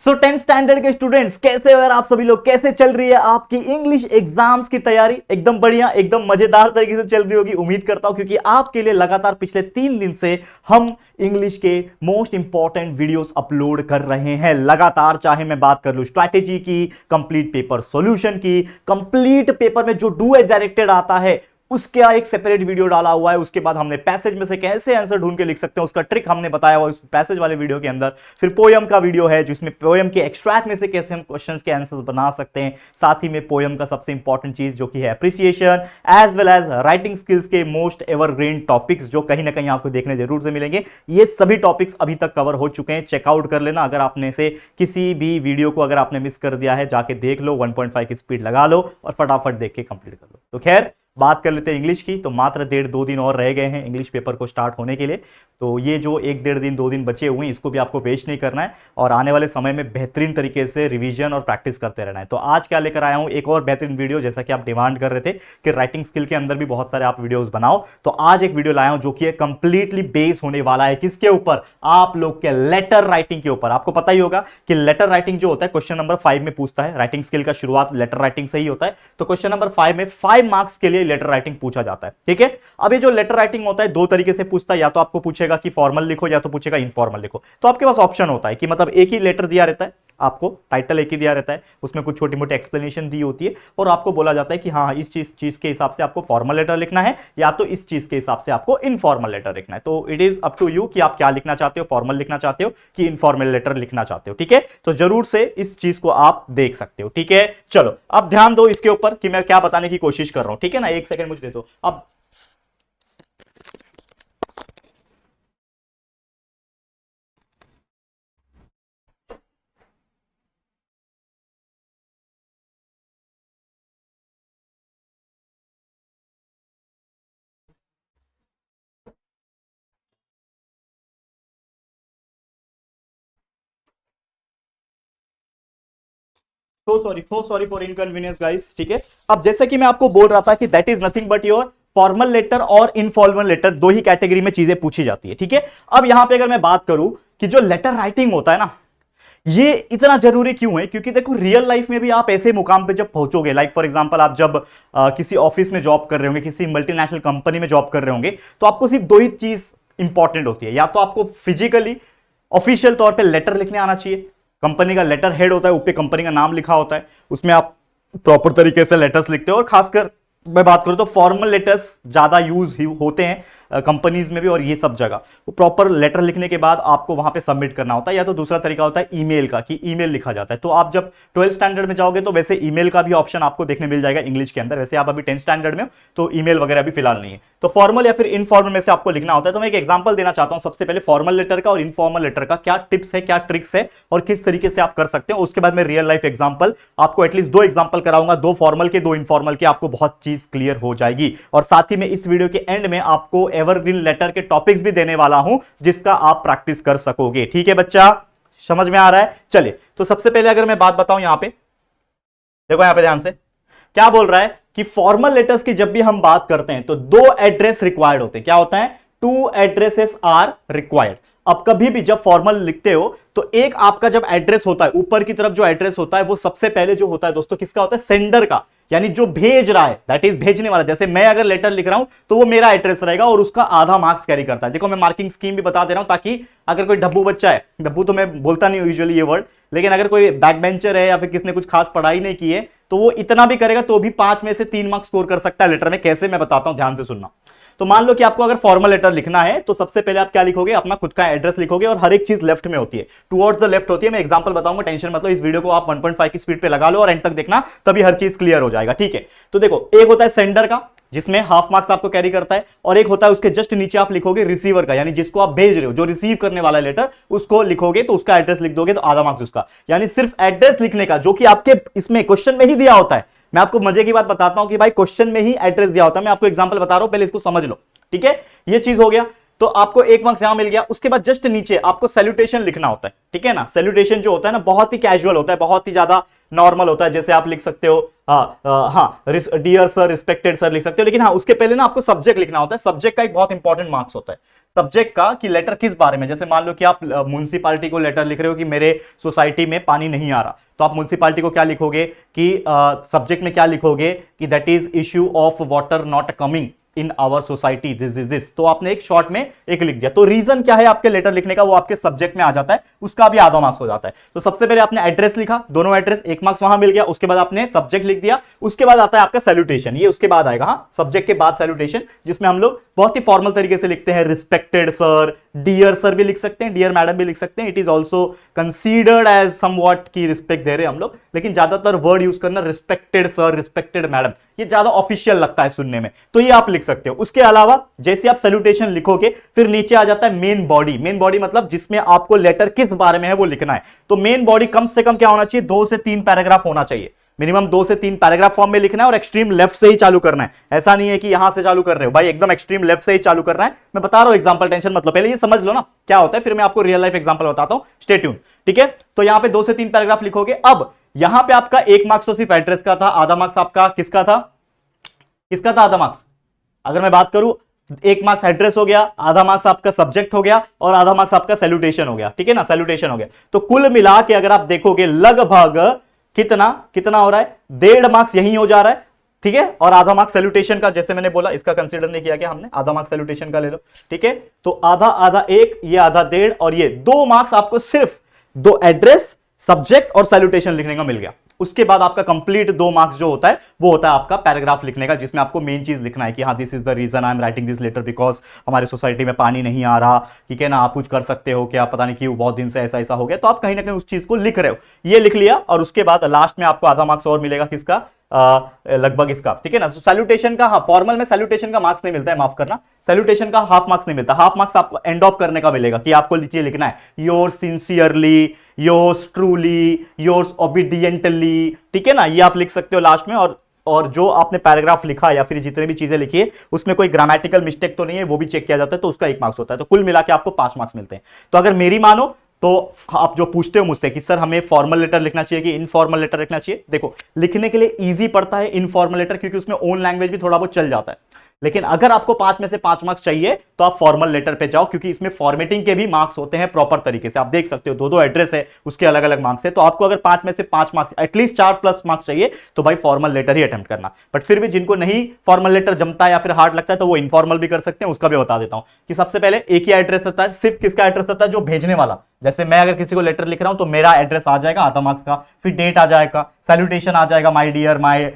सो 10th standard के students कैसे हो यार आप सभी लोग, कैसे चल रही है आपकी इंग्लिश एग्जाम्स की तैयारी? एकदम बढ़िया, एकदम मजेदार तरीके से चल रही होगी उम्मीद करता हूं, क्योंकि आपके लिए लगातार पिछले 3 दिन से हम इंग्लिश के मोस्ट इंपॉर्टेंट वीडियोस अपलोड कर रहे हैं लगातार। चाहे मैं बात कर लूं स्ट्रैटेजी की, कंप्लीट पेपर सॉल्यूशन की, कंप्लीट पेपर में जो डू एज डायरेक्टेड आता है उसका एक सेपरेट वीडियो डाला हुआ है। उसके बाद हमने पैसेज में से कैसे आंसर ढूंढ के लिख सकते हैं उसका ट्रिक हमने बताया हुआ उस पैसेज वाले वीडियो के अंदर। फिर पोयम का वीडियो है जिसमें पोयम के एक्सट्रैक्ट में से कैसे हम क्वेश्चंस के आंसर्स बना सकते हैं। साथ ही में पोयम का सबसे इंपॉर्टेंट चीज जो कि है appreciation, as well as writing skills के मोस्ट एवरग्रीन टॉपिक्स जो कहीं ना कहीं आपको देखने जरूर से मिलेंगे। ये सभी टॉपिक्स अभी तक कवर हो चुके हैं, चेकआउट कर लेना। अगर आपने से किसी भी वीडियो को अगर आपने मिस कर दिया है जाके देख लो, 1.5 की स्पीड लगा लो और फटाफट देख के कंप्लीट कर लो। तो खैर बात कर लेते हैं इंग्लिश की। तो मात्र 1.5-2 दिन और रह गए हैं इंग्लिश पेपर को स्टार्ट होने के लिए। तो ये जो 1-1.5 दिन 2 दिन बचे हुए हैं इसको भी आपको वेस्ट नहीं करना है और आने वाले समय में बेहतरीन तरीके से रिवीजन और प्रैक्टिस करते रहना है। तो आज क्या लेकर आया हूं, एक और बेहतरीन वीडियो, जैसा कि आप डिमांड कर रहे थे कि राइटिंग स्किल के अंदर भी बहुत सारे आप वीडियोस बनाओ। तो आज एक वीडियो लाया हूं जो कि कंप्लीटली बेस होने वाला है किसके ऊपर, आप लोग के लेटर राइटिंग के ऊपर। आपको पता ही होगा कि लेटर राइटिंग जो होता है क्वेश्चन नंबर 5 में पूछता है। राइटिंग स्किल का शुरुआत लेटर राइटिंग से ही होता है। तो क्वेश्चन नंबर 5 में 5 मार्क्स के लिए लेटर राइटिंग पूछा जाता है। ठीक है, अब ये जो लेटर राइटिंग होता है 2 तरीके से पूछता है, या तो आपको पूछेगा कि फॉर्मल लिखो या तो पूछेगा इनफॉर्मल लिखो। तो आपके पास ऑप्शन होता है कि मतलब एक ही लेटर दिया रहता है, आपको टाइटल एक ही दिया रहता है, उसमें कुछ छोटी मोटी एक्सप्लेनेशन दी होती है और आपको बोला जाता है कि हाँ इस चीज के हिसाब से आपको फॉर्मल लेटर लिखना है या तो इस चीज के हिसाब से आपको इनफॉर्मल लेटर लिखना है। तो it is up to you कि आप क्या लिखना चाहते हो, फॉर्मल लिखना चाहते हो कि इनफॉर्मल लेटर लिखना चाहते हो। ठीक है, तो जरूर से इस चीज को आप देख सकते हो। ठीक है, चलो अब ध्यान दो इसके ऊपर कि मैं क्या बताने की कोशिश कर रहा हूं। ठीक है ना, एक सेकंड मुझे दे दो। अब so sorry for inconvenience guys. ठीक है, अब जैसे कि मैं आपको बोल रहा था कि that is nothing but your formal letter और इनफॉर्मल लेटर, दो ही कैटेगरी में चीजें पूछी जाती है। ठीक है, अब यहां पे अगर मैं बात करूं कि जो लेटर राइटिंग होता है ना, ये इतना जरूरी क्यों है, क्योंकि देखो रियल लाइफ में भी आप ऐसे मुकाम पे जब पहुंचोगे, लाइक फॉर एग्जांपल आप जब किसी ऑफिस में जॉब कर रहे होंगे, किसी मल्टीनेशनल कंपनी में जॉब कर रहे होंगे, तो आपको सिर्फ दो ही चीज इंपॉर्टेंट होती है। या तो आपको फिजिकली ऑफिशियल तौर पे लेटर लिखने आना चाहिए, कंपनी का लेटर हेड होता है, ऊपर कंपनी का नाम लिखा होता है, उसमें आप प्रॉपर तरीके से लेटर्स लिखते हो। और खासकर मैं बात करूं तो फॉर्मल लेटर्स ज्यादा यूज होते हैं कंपनीज में भी और ये सब जगह। प्रॉपर लेटर लिखने के बाद आपको वहां पे सबमिट करना होता है, या तो दूसरा तरीका होता है ईमेल का कि ईमेल लिखा जाता है। तो आप जब 12th स्टैंडर्ड में जाओगे तो वैसे ईमेल का भी ऑप्शन आपको देखने मिल जाएगा इंग्लिश के अंदर। वैसे आप अभी 10th स्टैंडर्ड में हो तो ईमेल वगैरह भी फिलहाल नहीं है, तो फॉर्मल या फिर इनफॉर्मल में से आपको लिखना होता है। तो मैं एक एग्जाम्पल देना चाहता हूं सबसे पहले फॉर्मल लेटर का और इनफॉर्मल लेटर का, क्या टिप्स है, क्या ट्रिक्स है और किस तरीके से आप कर सकते हो। उसके बाद मैं रियल लाइफ एग्जाम्पल आपको एटलीस्ट 2 एग्जाम्पल कराऊंगा, 2 फॉर्मल के 2 इनफॉर्मल के, आपको बहुत चीज क्लियर हो जाएगी। और साथ ही में इस वीडियो के एंड में आपको एवरग्रीन लेटर के टॉपिक्स भी देने वाला हूं जिसका आप प्रैक्टिस कर सकोगे। ठीक है बच्चा, समझ में आ रहा है? चलिए, तो सबसे पहले अगर मैं बात बताऊं, यहां पे देखो, यहां पे ध्यान से क्या बोल रहा है कि फॉर्मल लेटर्स की जब भी हम बात करते हैं तो 2 एड्रेस रिक्वायर्ड होते हैं। क्या होता है? 2 एड्रेसेस आर रिक्वायर्ड। अब कभी भी जब फॉर्मल लिखते हो तो एक आपका जब एड्रेस होता है, ऊपर की तरफ जो एड्रेस होता है वो सबसे पहले जो होता है दोस्तों किसका होता है? सेंडर का, यानी जो भेज रहा है, दैट इज भेजने वाला। जैसे मैं अगर लेटर लिख रहा हूं तो वो मेरा एड्रेस रहेगा और उसका आधा मार्क्स कैरी करता है। देखो मैं मार्किंग स्कीम भी बता दे रहा हूं ताकि अगर कोई डब्बू बच्चा है, डब्बू तो मैं बोलता नहीं यूजुअली ये वर्ड, लेकिन अगर कोई बैक बेंचर है या फिर किसने कुछ खास पढ़ाई नहीं की है तो वो इतना भी करेगा तो भी 5 में से 3 मार्क्स स्कोर कर सकता है लेटर में। कैसे, मैं बताता हूं, ध्यान से सुनना। तो मान लो कि आपको अगर फॉर्मल लेटर लिखना है तो सबसे पहले आप क्या लिखोगे? अपना खुद का एड्रेस लिखोगे और हर एक चीज लेफ्ट में होती है, टुवर्ड्स द लेफ्ट होती है। मैं एग्जांपल बताऊंगा, टेंशन मत लो। इस वीडियो को आप 1.5 की स्पीड पे लगा लो और एंड तक देखना, तभी हर चीज क्लियर हो जाएगा। ठीक है, तो देखो एक होता है सेंडर का जिसमें हाफ मार्क्स आपको कैरी करता है, और एक होता है उसके जस्ट नीचे आप लिखोगे रिसीवर का, यानी जिसको आप भेज रहे हो, जो रिसीव करने वाला लेटर उसको लिखोगे तो उसका एड्रेस लिख दोगे तो आधा मार्क्स उसका। यानी सिर्फ एड्रेस लिखने का, जो कि आपके इसमें क्वेश्चन में ही दिया होता है। मैं आपको मजे की बात बताता हूं कि भाई क्वेश्चन में ही एड्रेस दिया होता है। मैं आपको एग्जांपल बता रहा हूं, पहले इसको समझ लो। ठीक है, ये चीज हो गया, तो आपको 1 मार्क्स यहां मिल गया। उसके बाद जस्ट नीचे आपको सैल्यूटेशन लिखना होता है। ठीक है ना, सैल्यूटेशन जो होता है ना बहुत ही कैजुअल होता है, बहुत ही ज्यादा नॉर्मल होता है, जैसे आप लिख सकते हो हाँ डियर सर, रिस्पेक्टेड सर लिख सकते हो, लेकिन हाँ उसके पहले ना आपको सब्जेक्ट लिखना होता है। सब्जेक्ट का एक बहुत इंपॉर्टेंट मार्क्स होता है सब्जेक्ट का, कि लेटर किस बारे में। जैसे मान लो कि आप म्युनिसिपालिटी को लेटर लिख रहे हो कि मेरे सोसाइटी में पानी नहीं आ रहा, तो आप म्युनिसिपालिटी को क्या लिखोगे कि सब्जेक्ट में क्या लिखोगे कि that is issue of water not coming in our society, this. तो आपने एक शॉर्ट में एक लिख दिया। तो रीजन क्या है आपके लेटर लिखने का, वो आपके सब्जेक्ट में आ जाता है, उसका भी आधा मार्क्स हो जाता है। तो सबसे पहले आपने एड्रेस लिखा, दोनों एड्रेस, 1 मार्क्स वहां मिल गया। उसके बाद आपने सब्जेक्ट लिख दिया, उसके बाद आता है आपका सैल्यूटेशन, ये उसके बाद आएगा, हाँ सब्जेक्ट के बाद सैल्यूटेशन, जिसमें हम लोग बहुत ही फॉर्मल तरीके से लिखते हैं, रिस्पेक्टेड सर, डियर सर भी लिख सकते हैं, डियर मैडम भी लिख सकते हैं। It is also considered as somewhat की रिस्पेक्ट दे रहे हैं हम लोग, लेकिन ज्यादातर वर्ड यूज करना रिस्पेक्टेड सर, रिस्पेक्टेड मैडम, ये ज्यादा ऑफिशियल लगता है सुनने में, तो ये आप लिख सकते हो। उसके अलावा जैसे आप सैल्यूटेशन लिखोगे, फिर नीचे आ जाता है मेन बॉडी। मेन बॉडी मतलब जिसमें आपको लेटर किस बारे में है वो लिखना है। तो मेन बॉडी कम से कम क्या होना चाहिए, 2 से 3 पैराग्राफ होना चाहिए, मिनिमम 2 से 3 पैराग्राफ फॉर्म में लिखना है, और एक्सट्रीम लेफ्ट से ही चालू करना है। ऐसा नहीं है कि यहां से चालू कर रहे हो भाई, एकदम एक्सट्रीम लेफ्ट से ही चालू करना है। मैं बता रहा हूं एग्जांपल, टेंशन मतलब, पहले ये समझ लो ना क्या होता है, फिर मैं आपको रियल लाइफ एग्जांपल बताता हूं, स्टे ट्यून, ठीक है। तो यहां पे 2 से 3 पैराग्राफ लिखोगे। अब यहां पे आपका 1 मार्क्स तो सिर्फ एड्रेस का था, आधा मार्क्स आपका किसका था, किसका था आधा मार्क्स, अगर मैं बात करूं 1 मार्क्स एड्रेस हो गया, आधा मार्क्स आपका सब्जेक्ट हो गया, और आधा मार्क्स आपका सैल्यूटेशन हो गया, ठीक है ना, सैल्यूटेशन हो गया। तो कुल मिला के अगर आप देखोगे लगभग कितना कितना हो रहा है, 1.5 मार्क्स यही हो जा रहा है, ठीक है। और आधा मार्क्स सैल्यूटेशन का, जैसे मैंने बोला इसका कंसीडर नहीं किया क्या हमने, आधा मार्क्स सैल्यूटेशन का ले लो, ठीक है। तो आधा आधा 1, ये आधा 1.5, और ये 2 मार्क्स आपको सिर्फ 2 एड्रेस, सब्जेक्ट और सैल्यूटेशन लिखने का मिल गया। उसके बाद आपका कंप्लीट 2 मार्क्स जो होता है वो होता है आपका पैराग्राफ लिखने का, जिसमें आपको मेन चीज लिखना है कि हाँ this is the reason I am writing this letter because हमारे सोसाइटी में पानी नहीं आ रहा, ठीक है ना, आप कुछ कर सकते हो क्या, पता नहीं क्यों बहुत दिन से ऐसा ऐसा हो गया। तो आप कहीं ना कहीं उस चीज को लिख रहे हो, ये लिख लिया। और उसके बाद लास्ट में आपको आधा मार्क्स और मिलेगा, किसका, लगभग इसका, ठीक है ना। सैल्यूटेशन का, हाँ फॉर्मल में सैल्यूटेशन का मार्क्स नहीं मिलता है, माफ करना, सैल्यूटेशन का हाफ मार्क्स नहीं मिलता, हाफ मार्क्स आपको एंड ऑफ करने का मिलेगा, कि आपको ये लिखना है your sincerely, yours truly, yours obediently, ठीक है ना, ये आप लिख सकते हो लास्ट में। और जो आपने पैराग्राफ लिखा या फिर जितने भी चीजें लिखी है उसमें कोई ग्रामेटिकल मिस्टेक तो नहीं है, वो भी चेक किया जाता है, तो उसका 1 मार्क्स होता है। तो कुल मिला के आपको 5 मार्क्स मिलते हैं। तो अगर मेरी मानो तो आप जो पूछते हो मुझसे कि सर हमें फॉर्मल लेटर लिखना चाहिए कि इनफॉर्मल लेटर लिखना चाहिए, देखो लिखने के लिए इजी पड़ता है इनफॉर्मल लेटर, क्योंकि उसमें ओन लैंग्वेज भी थोड़ा बहुत चल जाता है। लेकिन अगर आपको 5 में से 5 मार्क्स चाहिए तो आप फॉर्मल लेटर पे जाओ, क्योंकि इसमें फॉर्मेटिंग के भी मार्क्स होते हैं प्रॉपर तरीके से। आप देख सकते हो 2-2 एड्रेस है, उसके अलग अलग मार्क्स है। तो आपको अगर 5 में से 5 मार्क्स, एटलीस्ट 4+ मार्क्स चाहिए, तो भाई फॉर्मल लेटर ही अटेम्प्ट करना। बट फिर भी जिनको नहीं फॉर्मल लेटर जमता है या फिर हार्ड लगता है, तो वो इनफॉर्मल भी कर सकते हैं। उसका भी बता देता हूं कि सबसे पहले एक ही एड्रेस रहता है, सिर्फ किसका एड्रेस रहता है, जो भेजने वाला। जैसे मैं अगर किसी को लेटर लिख रहा हूं तो मेरा एड्रेस आ जाएगा आधा मार्क्स का, फिर डेट आ जाएगा, सैल्यूटेशन आ जाएगा, माय डियर, माय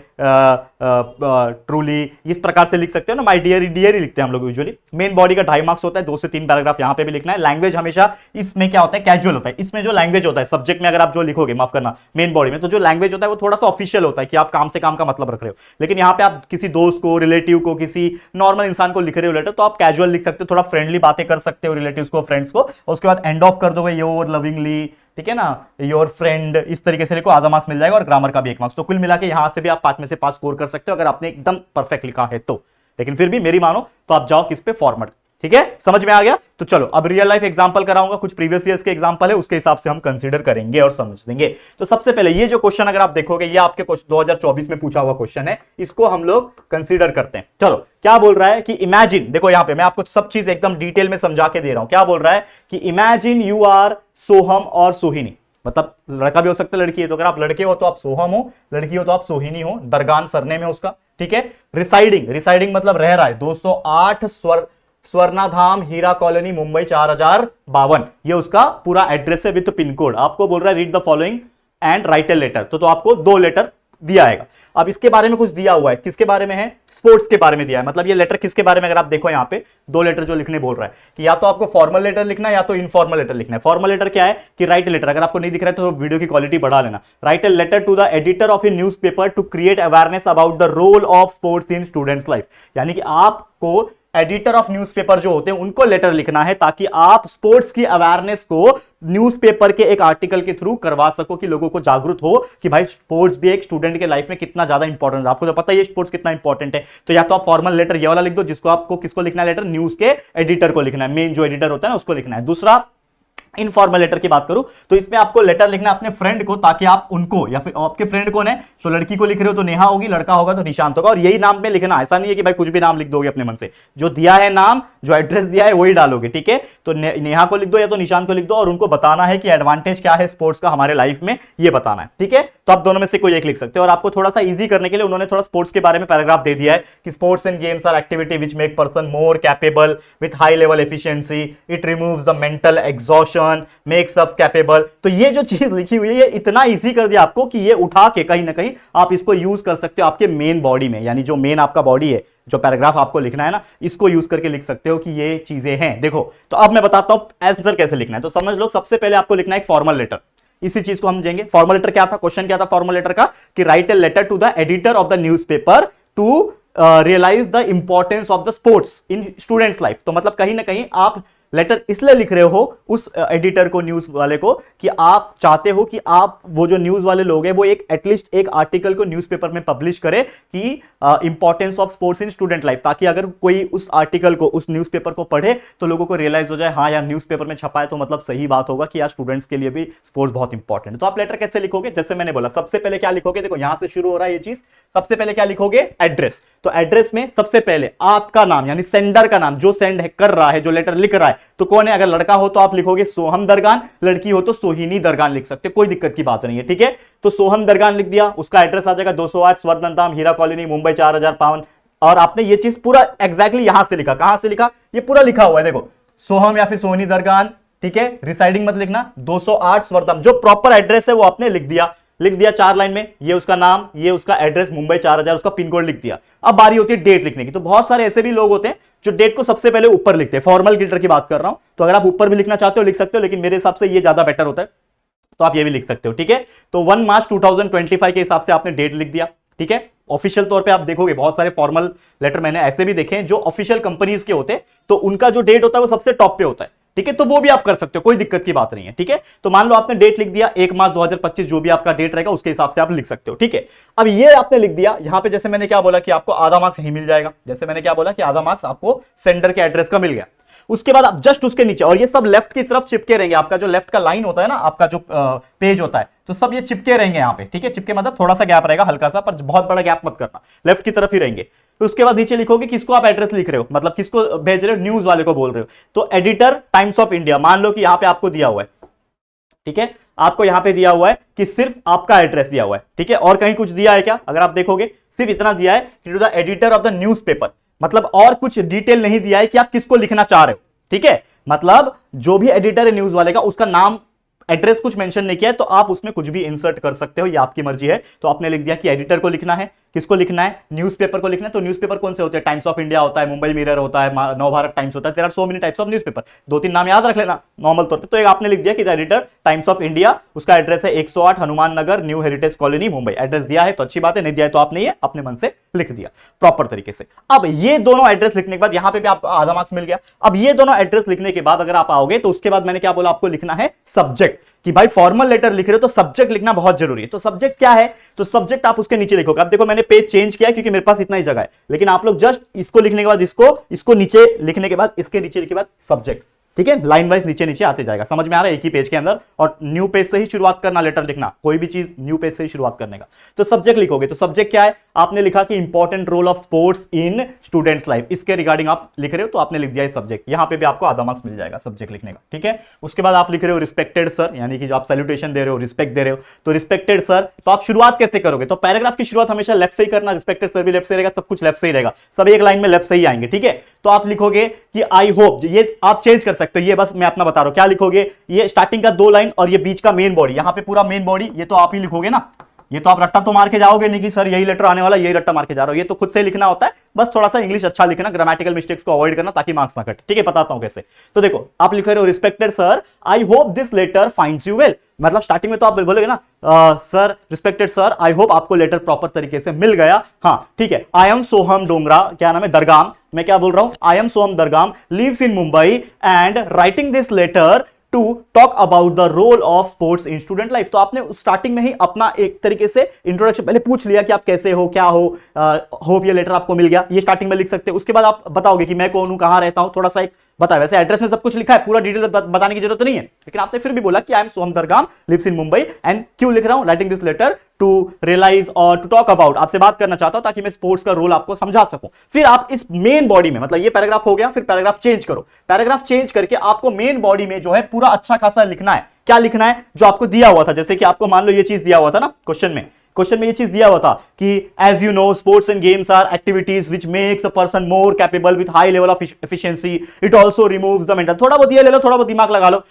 ट्रूली, इस प्रकार से लिख सकते हो ना, माय डियर डियर ही लिखते हैं हम लोग यूजुअली। मेन बॉडी का 2.5 मार्क्स होता है, 2 से 3 पैराग्राफ यहां पे भी लिखना है। लैंग्वेज हमेशा इसमें क्या होता है, कैजुअल होता है। इसमें जो लैंग्वेज होता है सब्जेक्ट में, अगर आप जो लिखोगे, माफ करना मेन बॉडी में, तो जो लैंग्वेज होता है वो थोड़ा सा ऑफिशियल होता है कि आप काम से काम का मतलब रख रहे हो। लेकिन यहाँ पे आप किसी दोस्त को, रिलेटिव को, किसी नॉर्मल इंसान को लिख रहे हो लेटर, तो आप कैजुअल लिख सकते हो, थोड़ा फ्रेंडली बातें कर सकते हो रिलेटिव्स को, फ्रेंड्स को। उसके बाद एंड ऑफ कर दोगे योर लविंगली, ठीक है ना, योर फ्रेंड, इस तरीके से लिखो, आधा मार्क्स मिल जाएगा, और ग्रामर का भी 1 मार्क्स। तो कुल मिला के यहां से भी आप 5 में से 5 स्कोर कर सकते हो अगर आपने एकदम परफेक्ट लिखा है तो। लेकिन फिर भी मेरी मानो तो आप जाओ किस पे, फॉर्मेट, ठीक है, समझ में आ गया। तो चलो अब रियल लाइफ एग्जांपल कराऊंगा, कुछ प्रीवियस ईयर्स के एग्जांपल है, उसके हिसाब से हम कंसीडर करेंगे और समझ लेंगे। तो सबसे पहले ये जो क्वेश्चन अगर आप देखोगे, ये आपके 2024 में पूछा हुआ क्वेश्चन है, इसको हम लोग कंसीडर करते हैं। चलो क्या बोल रहा है कि इमेजिन, देखो यहां पे मैं आपको सब चीज एकदम डिटेल में समझा के दे रहा हूं। क्या बोल रहा है कि इमेजिन यू आर सोहम और सोहिनी, मतलब लड़का भी हो सकता है, लड़की है। तो अगर आप लड़के हो तो आप सोहम हो, लड़की हो तो आप सोहिनी हो, दरगान सरनेम है उसका, ठीक है। रिसाइडिंग, रिसाइडिंग मतलब रह रहा है, 208 स्वर्णाधाम हीरा कॉलोनी मुंबई 4052, ये उसका पूरा एड्रेस है विद पिन कोड। आपको बोल रहा है read the following and write a letter, तो आपको 2 लेटर दिया आएगा। अब इसके बारे में कुछ दिया हुआ है, किसके बारे में है, स्पोर्ट्स के बारे में दिया है। मतलब ये लेटर किसके बारे में, अगर आप देखो यहाँ पे 2 लेटर जो लिखने बोल रहा है कि या तो आपको फॉर्मल लेटर लिखना है या तो इनफॉर्मल लेटर लिखना है। फॉर्मल लेटर क्या है कि राइट लेटर, अगर आपको नहीं दिख रहा है तो वीडियो की क्वालिटी बढ़ा लेना। Write a letter to the editor of a newspaper to create awareness about the role of sports in students life, यानी कि आपको एडिटर ऑफ न्यूज़पेपर जो होते हैं उनको लेटर लिखना है, ताकि आप स्पोर्ट्स की अवेयरनेस को न्यूज़पेपर के एक आर्टिकल के थ्रू करवा सको, कि लोगों को जागरूक हो कि भाई स्पोर्ट्स भी एक स्टूडेंट के लाइफ में कितना ज्यादा इंपॉर्टेंट है। आपको तो पता ही है स्पोर्ट्स कितना इंपॉर्टेंट है। तो या तो आप फॉर्मल लेटर ये वाला लिख दो, जिसको आपको किसको लिखना है लेटर, न्यूज के एडिटर को लिखना है, मेन जो एडिटर होता है ना उसको लिखना है। दूसरा इनफॉर्मल लेटर की बात करूं तो इसमें आपको लेटर लिखना है अपने फ्रेंड को, ताकि आप उनको, या फिर आपके फ्रेंड कौन है, तो लड़की को लिख रहे हो तो नेहा होगी, लड़का होगा तो निशांत होगा, और यही नाम पे लिखना। ऐसा नहीं है कि भाई कुछ भी नाम लिख दोगे अपने मन से, जो दिया है नाम, जो एड्रेस दिया है वही डालोगे, ठीक है। तो नेहा को लिख दो या तो निशांत को लिख दो, और उनको बताना है कि एडवांटेज क्या है स्पोर्ट्स का हमारे लाइफ में, ये बताना है, ठीक है। तो आप दोनों में से कोई एक लिख सकते हो। और आपको थोड़ा सा इजी करने के लिए उन्होंने थोड़ा स्पोर्ट्स के बारे में पैराग्राफ दे दिया है कि sports and games are activity which make person more capable with high level efficiency, it removes the mental exhaustion, makes us capable. तो ये जो चीज लिखी हुई है ये इतना इजी कर दिया आपको कि ये उठा के कहीं ना कहीं आप इसको यूज कर सकते हो आपके मेन बॉडी में, यानी जो मेन आपका बॉडी है, जो पैराग्राफ आपको लिखना है ना, इसको यूज करके लिख सकते हो कि ये चीजें हैं। देखो तो अब मैं बताता हूं आंसर कैसे लिखना है। तो समझ लो, सबसे पहले आपको लिखना है एक फॉर्मल लेटर। इसी चीज को हम समझेंगे। फॉर्मल लेटर क्या था, क्वेश्चन क्या था फॉर्मल लेटर का, कि write a letter to the editor of the newspaper to realise the importance of the sports in students life. तो मतलब कहीं ना कहीं आप लेटर इसलिए लिख रहे हो उस एडिटर को, न्यूज वाले को, कि आप चाहते हो कि आप वो जो न्यूज वाले लोग हैं वो एक एटलीस्ट एक आर्टिकल को न्यूज़पेपर में पब्लिश करे कि importance of sports in student life, ताकि अगर कोई उस आर्टिकल को, उस न्यूज़पेपर को पढ़े तो लोगों को रियलाइज हो जाए, हाँ यार न्यूज़पेपर में छपा है तो मतलब सही बात होगा कि यार स्टूडेंट्स के लिए भी स्पोर्ट्स बहुत इंपॉर्टेंट है। तो आप लेटर कैसे लिखोगे, जैसे मैंने बोला सबसे पहले क्या लिखोगे, देखो यहां से शुरू हो रहा है ये चीज। सबसे पहले क्या लिखोगे, एड्रेस। तो एड्रेस में सबसे पहले आपका नाम, यानी सेंडर का नाम, जो सेंड कर रहा है, जो लेटर लिख रहा है तो कौन है। अगर लड़का हो तो आप लिखोगे सोहम दरगान, लड़की हो तो सोहिनी दरगान लिख सकते, कोई दिक्कत की बात नहीं है, ठीक है। तो सोहम दरगान लिख दिया, उसका एड्रेस आ जाएगा 208 स्वर्णधाम हीरा कॉलोनी मुंबई 4052। और आपने ये चीज पूरा एग्जैक्टली यहां से लिखा, कहां से लिखा, ये पूरा लिखा हुआ है देखो, सोहम या फिर सोहिनी दरगान, ठीक है। रिसाइडिंग मत लिखना, 208 स्वर्णधाम, जो प्रॉपर एड्रेस है वो आपने लिख दिया। 4 लाइन में, ये उसका नाम, ये उसका एड्रेस मुंबई 4000, उसका पिन कोड लिख दिया। अब बारी होती है डेट लिखने की। तो बहुत सारे ऐसे भी लोग होते हैं जो डेट को सबसे पहले ऊपर लिखते हैं, फॉर्मल लेटर की बात कर रहा हूं। तो अगर आप ऊपर भी लिखना चाहते हो लिख सकते हो, लेकिन मेरे हिसाब से ये ज्यादा बेटर होता है, तो आप ये भी लिख सकते हो, ठीक है। तो 1 मार्च 2025 के हिसाब से आपने डेट लिख दिया, ठीक है। ऑफिशियल तौर पे आप देखोगे बहुत सारे फॉर्मल लेटर मैंने ऐसे भी देखे हैं जो ऑफिशियल कंपनीज के होते हैं, तो उनका जो डेट होता है वो सबसे टॉप पे होता है, ठीक है। तो वो भी आप कर सकते हो, कोई दिक्कत की बात नहीं है, ठीक है। तो मान लो आपने डेट लिख दिया 1 मार्च 2025, जो भी आपका डेट रहेगा उसके हिसाब से आप लिख सकते हो, ठीक है। अब ये आपने लिख दिया, यहां पे जैसे मैंने क्या बोला कि आपको आधा मार्क्स ही मिल जाएगा, जैसे मैंने क्या बोला कि आधा मार्क्स आपको सेंडर के एड्रेस का मिल गया। उसके बाद आप जस्ट उसके नीचे, और ये सब लेफ्ट की तरफ चिपके रहेंगे, आपका जो लेफ्ट का लाइन होता है ना, आपका जो पेज होता है, तो सब ये चिपके रहेंगे यहाँ पे, ठीक है। चिपके मतलब थोड़ा सा गैप रहेगा हल्का सा, पर बहुत बड़ा गैप मत करना, लेफ्ट की तरफ ही रहेंगे। तो उसके बाद नीचे लिखोगे किसको आप एड्रेस लिख रहे हो, मतलब किसको भेज रहे हो, न्यूज वाले को बोल रहे हो। तो एडिटर टाइम्स ऑफ इंडिया, मान लो कि यहां पे आपको दिया हुआ है, ठीक है, आपको यहां पे दिया हुआ है कि सिर्फ आपका एड्रेस दिया हुआ है, ठीक है। और कहीं कुछ दिया है क्या, अगर आप देखोगे सिर्फ इतना दिया है कि to the editor of the newspaper, मतलब और कुछ डिटेल नहीं दिया है कि आप किसको लिखना चाह रहे हो, ठीक है। मतलब जो भी एडिटर है न्यूज वाले का, उसका नाम, एड्रेस कुछ मेंशन नहीं किया है, तो आप उसमें कुछ भी इंसर्ट कर सकते हो, ये आपकी मर्जी है। तो आपने लिख दिया कि एडिटर को लिखना है, किसको लिखना है, न्यूज़पेपर को लिखना है। तो न्यूज़पेपर कौन से होते हैं, टाइम्स ऑफ इंडिया होता है, मुंबई मिरर होता है, नवभारत टाइम्स होता है, there are so many types of newspaper, 2-3 नाम याद रख लेना नॉर्मल तौर पे। तो एक आपने लिख दिया कि एडिटर टाइम्स ऑफ इंडिया, उसका एड्रेस है 108 Hanuman Nagar new heritage colony Mumbai. Address दिया है तो अच्छी बात है, नहीं दिया है तो आपने ये अपने मन से लिख दिया प्रॉपर तरीके से। अब ये दोनों एड्रेस लिखने के बाद यहां पे भी आपको आधा मार्क्स मिल गया। अब ये दोनों एड्रेस लिखने के बाद अगर आप आओगे तो उसके बाद मैंने क्या बोला, आपको लिखना है सब्जेक्ट, कि भाई फॉर्मल लेटर लिख रहे हो तो सब्जेक्ट लिखना बहुत जरूरी है। तो सब्जेक्ट क्या है, तो सब्जेक्ट आप उसके नीचे लिखोगे। अब देखो मैंने पेज चेंज किया क्योंकि मेरे पास इतना ही जगह है, लेकिन आप लोग जस्ट इसको लिखने के बाद इसको नीचे लिखने के बाद, इसके नीचे लिखने के बाद सब्जेक्ट, ठीक है, लाइन वाइज नीचे नीचे आते जाएगा, समझ में आ रहा है, एक ही पेज के अंदर। और न्यू पेज से ही शुरुआत करना, लेटर लिखना, कोई भी चीज न्यू पेज से ही शुरुआत करने का। तो सब्जेक्ट लिखोगे, तो सब्जेक्ट क्या है, आपने लिखा कि important role of sports in students life, इसके रिगार्डिंग आप लिख रहे हो, तो आपने लिख दिया सब्जेक्ट। यहां पे भी आपको आधा मार्क्स मिल जाएगा सब्जेक्ट लिखने का, ठीक है। उसके बाद आप लिख रहे हो रिस्पेक्टेड सर, यानी कि जो आप सैल्यूटेशन दे रहे हो, रिस्पेक्ट दे रहे हो, तो रिस्पेक्टेड सर। तो आप शुरुआत कैसे करोगे, तो पैराग्राफ की शुरुआत हमेशा लेफ्ट से ही करना, रिस्पेक्टेड सर भी लेफ्ट से रहेगा, सब कुछ लेफ्ट से ही रहेगा, सब एक लाइन में लेफ्ट से ही आएंगे, ठीक है। तो आप लिखोगे कि आई होप, ये आप चेंज कर सकते हो, ये बस मैं अपना बता रहा हूं क्या लिखोगे। ये स्टार्टिंग का 2 लाइन और ये बीच का मेन बॉडी, यहां पे पूरा मेन बॉडी, ये तो आप ही लिखोगे ना, ये तो आप रट्टा तो मार के जाओगे नहीं कि सर यही लेटर आने वाला, यही रट्टा मार के जा रहा हो, ये तो खुद से लिखना होता है। बस थोड़ा सा इंग्लिश अच्छा लिखना, ग्रामेटिकल मिस्टेक्स को अवॉइड करना ताकि मार्क्स ना कटे, ठीक है। बताता हूं कैसे। तो देखो आप लिख रहे हो respected sir, I hope this letter finds you well, मतलब स्टार्टिंग में तो आप बोलोगे ना sir respected sir, I hope आपको लेटर प्रॉपर तरीके से मिल गया, हाँ ठीक है। आई एम सोहम डोंगरा, क्या नाम है, दरगाम, मैं क्या बोल रहा हूं, I am Soham Dargam lives in Mumbai and writing this letter to talk about the role of sports in student life. तो आपने स्टार्टिंग में ही अपना एक तरीके से इंट्रोडक्शन पहले पूछ लिया कि आप कैसे हो, क्या हो, होप ये लेटर आपको मिल गया, ये स्टार्टिंग में लिख सकते हैं। उसके बाद आप बताओगे कि मैं कौन हूं, कहां रहता हूं, थोड़ा सा एक बताया। वैसे एड्रेस में सब कुछ लिखा है, पूरा डिटेल बताने की जरूरत नहीं है, लेकिन आपने फिर भी बोला कि I am Soham Dargam, lives in Mumbai, and क्यों लिख रहा हूं, writing this letter to realise और टू टॉक अबाउट, आपसे बात करना चाहता हूं ताकि मैं स्पोर्ट्स का रोल आपको समझा सकूं। फिर आप इस मेन बॉडी में, मतलब ये पैराग्राफ हो गया, फिर पैराग्राफ चेंज करो, पैराग्राफ चेंज करके आपको मेन बॉडी में जो है पूरा अच्छा खासा लिखना है। क्या लिखना है? जो आपको दिया हुआ था, जैसे कि आपको मान लो ये चीज दिया हुआ था ना क्वेश्चन में ये चीज दिया हुआ था कि as you know sports and games are activities which makes a person more capable with high level of efficiency, it also removes the mental, थोड़ा बहुत ये ले लो, थोड़ा बहुत दिमाग लगा लो,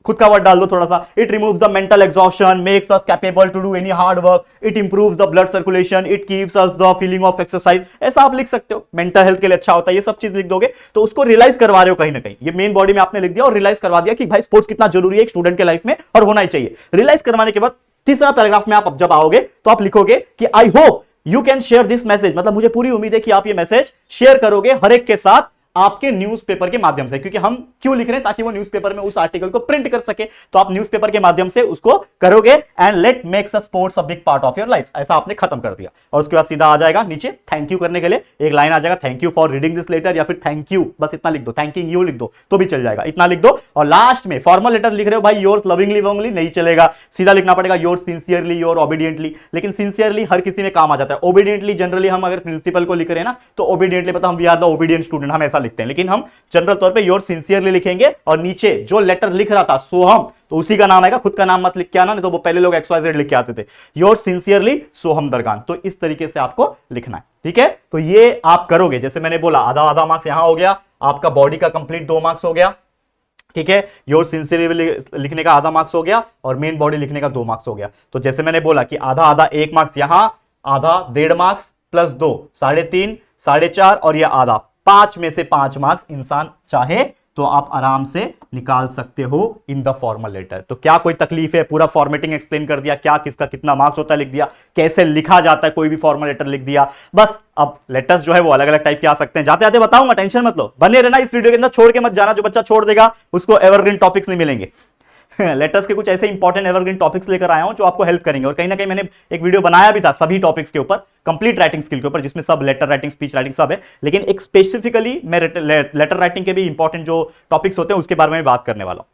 खुद का वर्ड डाल दो थोड़ा सा, it removes the mental exhaustion, makes us capable to do any hard work, it improves the blood circulation, it keeps us the feeling of exercise, ऐसा आप लिख सकते हो। मेंटल हेल्थ के लिए अच्छा होता है, ये सब चीज लिख दोगे तो उसको रियलाइज करवा रहे हो कहीं ना कहीं। ये मेन बॉडी में आपने लिख दिया और रियलाइज करवा दिया कि भाई स्पोर्ट्स कितना जरूरी है एक स्टूडेंट के लाइफ में और होना ही चाहिए। रियलाइज करवाने के बाद तीसरा पैराग्राफ में आप जब आओगे तो आप लिखोगे कि I hope you can share this message, मतलब मुझे पूरी उम्मीद है कि आप ये मैसेज शेयर करोगे हर एक के साथ आपके न्यूज़पेपर के माध्यम से। क्योंकि हम क्यों लिख रहे हैं? ताकि वो न्यूज़पेपर में उस आर्टिकल को प्रिंट कर सके, तो आप न्यूज़पेपर के माध्यम से उसको करोगे। And let makes a sports a big part of your life, ऐसा आपने खत्म कर दिया। और उसके बाद सीधा आ जाएगा नीचे थैंक यू करने के लिए एक लाइन आ जाएगा, thank you for reading this letter, या फिर थैंक यू, बस इतना लिख दो, थैंकिंग यू लिख दो तो भी चल जाएगा, इतना लिख दो। और लास्ट में फॉर्मल लेटर लिख रहे हो भाई, योर्स लविंगली वोंगली नहीं चलेगा, सीधा लिखना पड़ेगा योर्स सिंसियरली, योर ओबीडियंटली। लेकिन सिंसियरली हर किसी में काम आ जाता है, ओबीडियंटली जनरली हम अगर प्रिंसिपल को लिख रहे हैं ना तो ओबीडियंटली पता हम we are the obedient student, हम ऐसा लिखते हैं। लेकिन हम जनरल तौर पे योर सिंसियरली लिखेंगे और नीचे जो लेटर लिख रहा था सोहम, तो उसी का नाम आएगा, खुद का नाम मत लिख के आना, नहीं तो वो पहले लोग XYZ लिख के आते थे, योर सिंसियरली सोहम दरगान। तो इस तरीके से आपको लिखना है, ठीक है। तो ये आप करोगे, जैसे मैंने बोला आधा आधा मार्क्स यहां हो गया, आपका बॉडी का कंप्लीट 2 मार्क्स हो गया, ठीक है। योर सिंसियरली लिखने का आधा मार्क्स हो गया और मेन बॉडी लिखने का 2 मार्क्स हो गया। तो जैसे मैंने बोला कि आधा आधा 1 मार्क्स यहां, आधा 1.5 मार्क्स प्लस 2 3.5 4.5 और ये आधा 5 में से 5 मार्क्स इंसान चाहे तो आप आराम से निकाल सकते हो इन द फॉर्मल लेटर। तो क्या कोई तकलीफ है? पूरा फॉर्मेटिंग एक्सप्लेन कर दिया, क्या किसका कितना मार्क्स होता है लिख दिया, कैसे लिखा जाता है कोई भी फॉर्मल लेटर लिख दिया, बस। अब लेटर्स जो है वो अलग अलग टाइप के आ सकते हैं, जाते जाते बताऊंगा, टेंशन मत लो, बने रहना इस वीडियो के अंदर, छोड़ के मत जाना। जो बच्चा छोड़ देगा उसको एवरग्रीन टॉपिक्स नहीं मिलेंगे। लेटर्स के कुछ ऐसे इंपॉर्टेंट एवरग्रीन टॉपिक्स लेकर आया हूं जो आपको हेल्प करेंगे। और कहीं ना कहीं मैंने एक वीडियो बनाया भी था सभी टॉपिक्स के ऊपर, कंप्लीट राइटिंग स्किल के ऊपर, जिसमें सब लेटर राइटिंग, स्पीच राइटिंग सब है। लेकिन एक स्पेसिफिकली मैं लेटर राइटिंग के भी इंपॉर्टेंट जो टॉपिक्स होते हैं उसके बारे में बात करने वाला हूं,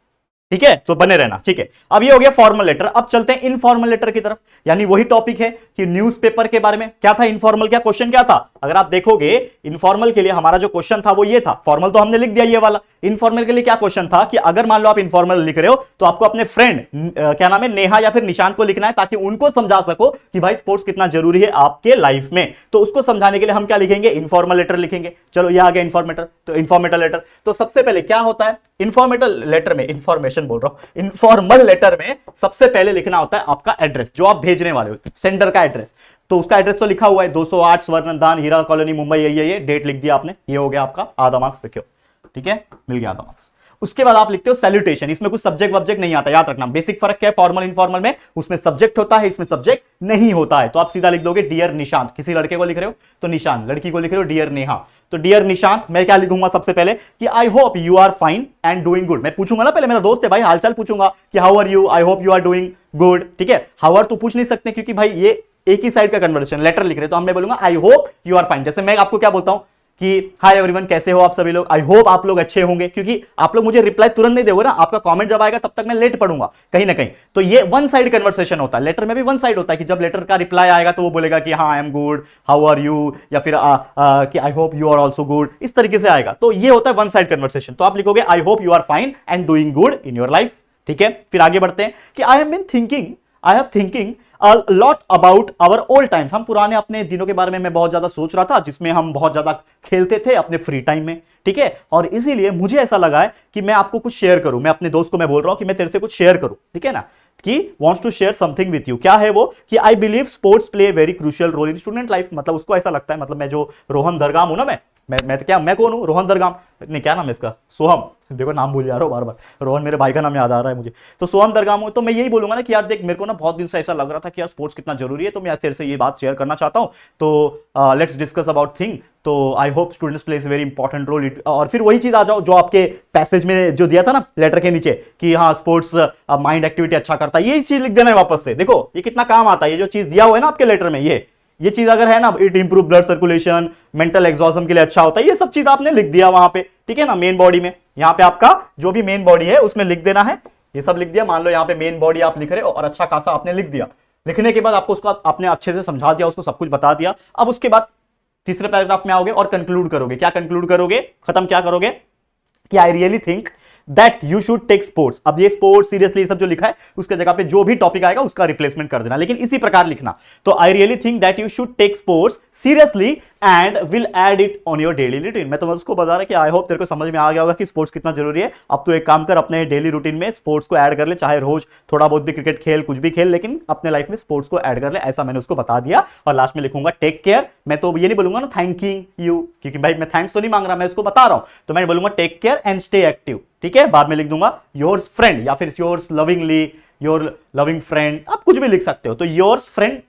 ठीक है। तो बने रहना, ठीक है। अब ये हो गया फॉर्मल लेटर, अब चलते हैं इनफॉर्मल लेटर की तरफ। यानी वही टॉपिक है कि न्यूज़पेपर के बारे में क्या था, इनफॉर्मल क्या क्वेश्चन क्या था। अगर आप देखोगे इनफॉर्मल के लिए हमारा जो क्वेश्चन था वो ये था, फॉर्मल तो हमने लिख दिया ये वाला। इनफॉर्मल के लिए क्या क्वेश्चन था कि अगर मान लो आप इनफॉर्मल लिख रहे हो तो आपको अपने फ्रेंड क्या नाम है, नेहा या फिर निशान को लिखना है, ताकि उनको समझा सको कि भाई स्पोर्ट्स कितना जरूरी है आपके लाइफ में। तो उसको समझाने के लिए हम क्या लिखेंगे, इनफॉर्मल लेटर लिखेंगे। चलो ये आ गया इनफॉर्मेटर, तो इनफॉर्मेटल लेटर। तो सबसे पहले क्या होता है इनफॉर्मेटल लेटर में, इंफॉर्मेशन बोल रहा हूं, इनफॉर्मल लेटर में सबसे पहले लिखना होता है आपका एड्रेस, जो आप भेजने वाले हो, सेंडर का एड्रेस। तो उसका एड्रेस तो लिखा हुआ है 208 स्वर्णदान हीरा कॉलोनी मुंबई, ये डेट लिख दिया आपने, ये हो गया आपका आधा मार्क्स, लिखो, ठीक है, मिल गया आधा मार्क्स। उसके बाद आप लिखते हो सैल्यूटेशन, इसमें कुछ सब्जेक्ट वब्जेक्ट नहीं आता, याद रखना। बेसिक फर्क क्या है फॉर्मल इनफॉर्मल में, उसमें सब्जेक्ट होता है, इसमें सब्जेक्ट नहीं होता है। तो आप सीधा लिख दोगे डियर निशांत, किसी लड़के को लिख रहे हो तो निशांत, लड़की को लिख रहे हो डियर नेहा, तो डियर निशांत। मैं क्या लिखूंगा सबसे पहले कि I hope you are fine and doing good. मैं पूछूंगा ना पहले, मेरा दोस्त है भाई, हालचाल पूछूंगा कि how are you, I hope you are doing good, ठीक है। हाउ आर तो पूछ नहीं सकते क्योंकि भाई ये एक ही साइड का कन्वर्सेशन, लेटर लिख रहे, तो मैं बोलूंगा I hope you are fine. जैसे मैं आपको क्या बोलता हूं कि हाय एवरीवन, कैसे हो आप सभी लोग, आई होप आप लोग अच्छे होंगे, क्योंकि आप लोग मुझे रिप्लाई तुरंत नहीं दोगे ना, आपका कमेंट जब आएगा तब तक मैं लेट पढ़ूंगा कहीं ना कहीं। तो ये वन साइड कन्वर्सेशन होता है, लेटर में भी वन साइड होता है कि जब लेटर का रिप्लाई आएगा तो वो बोलेगा कि हाँ I am good, how are you, या फिर कि I hope you are also good, इस तरीके से आएगा। तो ये होता है वन साइड कन्वर्सेशन। तो आप लिखोगे I hope you are fine and doing good in your life, ठीक है। फिर आगे बढ़ते हैं कि I have thinking a lot about our old times। हम पुराने अपने दिनों के बारे में मैं बहुत ज्यादा सोच रहा था, जिसमें हम बहुत ज्यादा खेलते थे अपने फ्री टाइम में, ठीक है। और इसीलिए मुझे ऐसा लगा है कि मैं आपको कुछ शेयर करूं, मैं अपने दोस्त को मैं बोल रहा हूं कि मैं तेरे से कुछ शेयर करूं, ठीक है ना, कि wants to share something with you। क्या है वो कि I believe sports play a very crucial role in student life। मतलब उसको ऐसा लगता है, मतलब मैं जो रोहन दरगाम हूं ना, मैं मैं तो क्या, मैं कौन हूँ, रोहन दरगाम, नहीं क्या नाम है इसका, सोहम, देखो नाम भूल जा रहा हूँ बार बार, रोहन मेरे भाई का नाम याद आ रहा है मुझे, तो सोहम दरगाम हूँ। तो मैं यही बोलूंगा ना कि यार देख, मेरे को ना बहुत दिन से ऐसा लग रहा था कि यार स्पोर्ट्स कितना जरूरी है, तो मैं आज तेरे से ये बात शेयर करना चाहता हूँ। तो लेट्स डिस्कस अबाउट थिंग। तो I hope students place very important role. और फिर वही चीज आ जाओ जो आपके पैसेज में जो दिया था ना लेटर के नीचे, कि हाँ स्पोर्ट्स माइंड एक्टिविटी अच्छा करता है, यही चीज लिख देना है वापस से। देखो ये कितना काम आता है, ये जो चीज दिया हुआ है ना आपके लेटर में, ये चीज अगर है ना, it improve blood circulation, mental एग्जॉस्म के लिए अच्छा होता है, ये सब चीज आपने लिख दिया वहां पे, ठीक है ना। मेन बॉडी में यहाँ पे आपका जो भी मेन बॉडी है उसमें लिख देना है, ये सब लिख दिया। मान लो यहाँ पे मेन बॉडी आप लिख रहे हो और अच्छा खासा आपने लिख दिया। लिखने के बाद आपको उसका आपने अच्छे से समझा दिया, उसको सब कुछ बता दिया। अब उसके बाद तीसरे पैराग्राफ में आओगे और कंक्लूड करोगे। क्या कंक्लूड करोगे, खत्म क्या करोगे, कि I really think that you should take sports. अब ये स्पोर्ट्स सीरियसली सब जो लिखा है उसके जगह पे जो भी टॉपिक आएगा उसका रिप्लेसमेंट कर देना, लेकिन इसी प्रकार लिखना। तो I really think that you should take sports seriously and will add it on your daily routine. मैं तो उसको बता रहा कि आई होप तेरे को समझ में आ गया होगा कि स्पोर्ट्स कितना जरूरी है। अब तो एक काम कर, अपने डेली रूटीन में स्पोर्ट्स को ऐड कर ले, चाहे रोज थोड़ा बहुत भी क्रिकेट खेल, कुछ भी खेल, लेकिन अपने लाइफ में स्पोर्ट्स को ऐड कर ले, ऐसा मैंने उसको बता दिया। और लास्ट में लिखूंगा टेक केयर। मैं तो ये नहीं बोलूंगा ना थैंकिंग यू, क्योंकि भाई मैं थैंक्स तो नहीं मांग रहा, मैं उसको बता रहा हूं, तो मैं बोलूंगा take care and stay active, ठीक है। बाद में लिख दूंगा योर्स फ्रेंड, या फिर yours lovingly, your loving friend, आप कुछ भी लिख सकते हो। तो योर्स फ्रेंड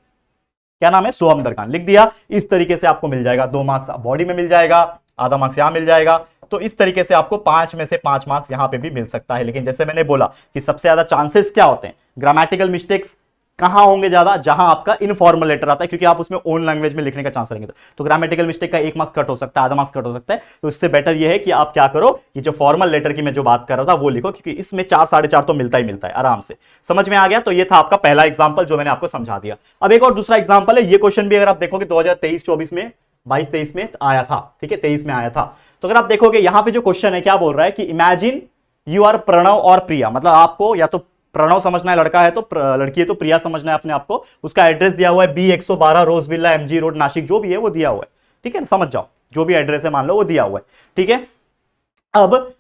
क्या नाम है, सोहम दरगान, लिख दिया। इस तरीके से आपको मिल जाएगा 2 मार्क्स बॉडी में मिल जाएगा, आधा मार्क्स यहां मिल जाएगा। तो इस तरीके से आपको 5 में से 5 मार्क्स यहां पे भी मिल सकता है। लेकिन जैसे मैंने बोला कि सबसे ज्यादा चांसेस क्या होते हैं, ग्रामेटिकल मिस्टेक्स कहां होंगे ज्यादा, जहां आपका इनफॉर्मल लेटर आता है, क्योंकि आप उसमें ओन लैंग्वेज में लिखने का चांस रहेंगे। तो ग्रामेटिकल मिस्टेक का 1 मार्क्स कट हो सकता है, आधा मार्क्स कट हो सकता है। तो इससे बेटर यह है कि आप क्या करो, ये जो फॉर्मल लेटर की मैं जो बात कर रहा था वो लिखो, क्योंकि इसमें 4 साढ़े 4 तो मिलता ही मिलता है आराम से। समझ में आ गया। तो ये था आपका पहला एग्जाम्पल जो मैंने आपको समझा दिया। अब एक और दूसरा एग्जाम्पल है, ये क्वेश्चन भी अगर आप देखोगे 2023-24 में, 22-23 में आया था, ठीक है, 23 में आया था। तो अगर आप देखोगे यहां पे जो क्वेश्चन है क्या बोल रहा है कि इमेजिन यू आर प्रणव और प्रिया, मतलब आपको या तो प्रणव समझना है लड़का है, तो लड़की है तो प्रिया समझना है अपने आप को। उसका एड्रेस दिया हुआ है B112 रोज विला MG रोड नासिक, जो भी है वो दिया हुआ है, ठीक है, समझ जाओ जो भी एड्रेस है मान लो वो दिया हुआ है, ठीक है। अब